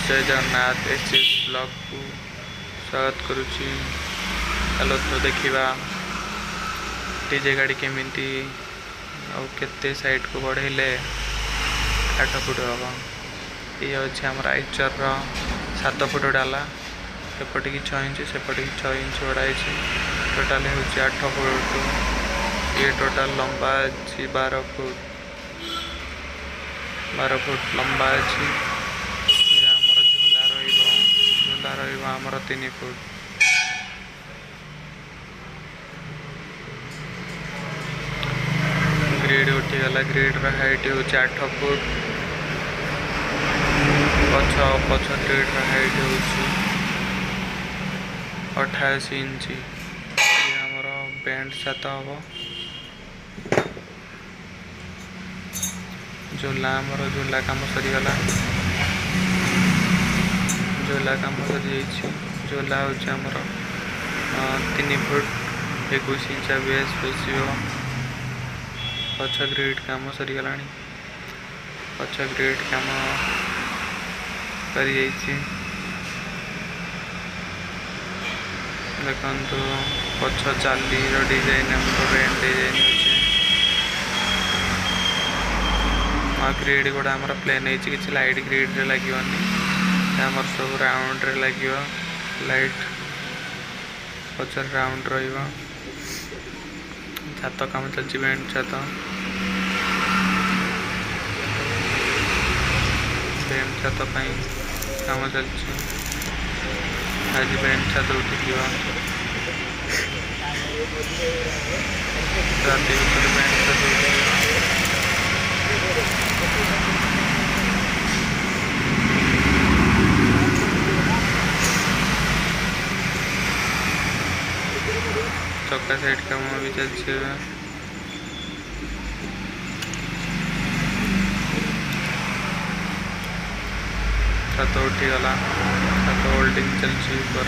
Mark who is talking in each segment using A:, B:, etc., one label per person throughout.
A: जय Jagannath SS blog को स्वागत करुच्ची। चलो तो देखा डीजे गाड़ी केमिति केते साइड को बढ़ेले 8 फुट हम। ये अच्छे आम आइचर 7 फुट डाला एपटे की 6 इंच सेपटे की 6 इंच बढ़ाई टोटाल हूँ 8 फुट। ये टोटाल लंबा अच्छी 12 फुट लंबा अच्छी। झूला रमर 3 फुट। ग्रिड उठीगला ग्रिड हाइट हूँ 8 फुट। पछ ग्रिड हाइट हूँ 88 इंच। ये आमर बैंड छात हम। झूला काम सरीगला। झूला काम सरी झूला हूँ आमर 3 फुट 21 इंच बेस बसो। पछ ग्रिड काम सरीगला। पछ ग्रिड काम सरी देखु पछ चाली डिजाइन बैंड डिजाइन अच्छे। ग्रिड गुड़ा आमर प्लेन हो किसी लाइट ग्रिड रे लगे आमर सब राउंड रे लगे लाइट पचर राउंड छात काम चलती बैंड छात काम चलती। आज बैंड छात उठी राति बैंड छात उठी चक्का साइड काम भी चलছে। छात उठीगला छात होल्डिंग चलছি ऊपर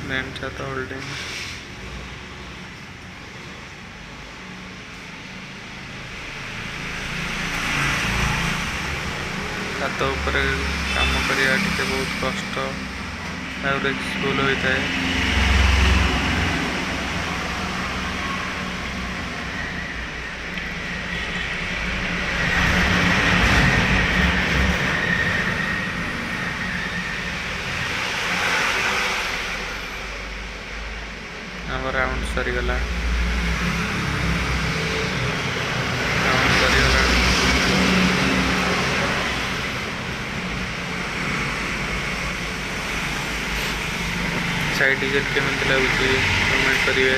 A: बैंड छात होल्डिंग। छात ऊपर काम करिया बहुत कष्ट और स्कूल होता है। राउंड सरीगला साइड डिजाइन केमी लगुच कमेंट करेंगे।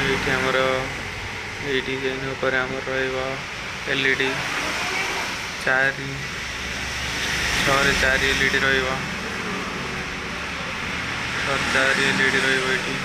A: ये आमर ये डिजाइन उपर आमर एलईडी 4 एलईडी रही 4 एलईडी रही।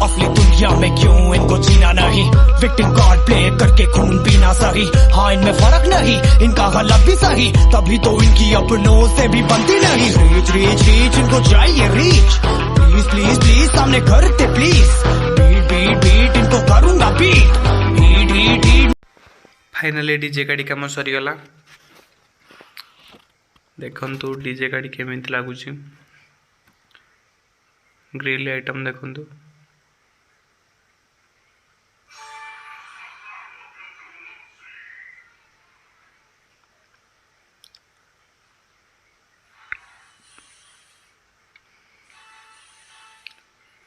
B: असली दुनिया में क्यों इनको जीना नहीं। विक्टिम कार्ड प्ले करके खून पीना सही। हाँ इनमें फर्क नहीं इनका हलक भी सही। तभी तो इनकी अपनों से भी बनती नहीं। रीच रीच रीच इनको चाहिए रीच। प्लीज प्लीज प्लीज सामने करते प्लीज। बीट बीट बीट इनको करूंगा beat. Beat beat beat.
A: Finally DJ गाड़ी काम सरीगला। देखु डीजे गाड़ी केमिति लगुच। ग्रिल आइटम देखु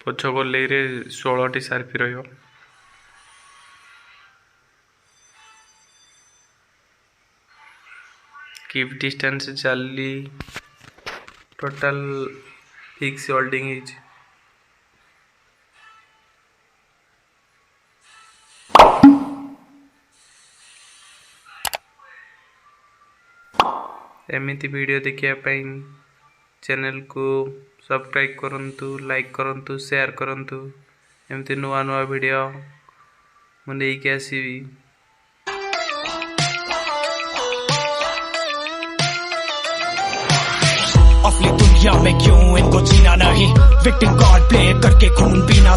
A: पछ गोलेई रे 16टी सार्फी रहियो। कीप डिस्टेंस चाली टोटल फिक्स होल्डिंग इज एमिति वीडियो देखिया पाई चैनल को सब्सक्राइब करंतु, लाइक करंतु, शेयर करंतु। एमती नुआ नुआ वीडियो मु लेके आसीबी।
B: असली दुनिया में क्यों इनको जीना नहीं, विक्टिम कार्ड प्ले करके खून पीना।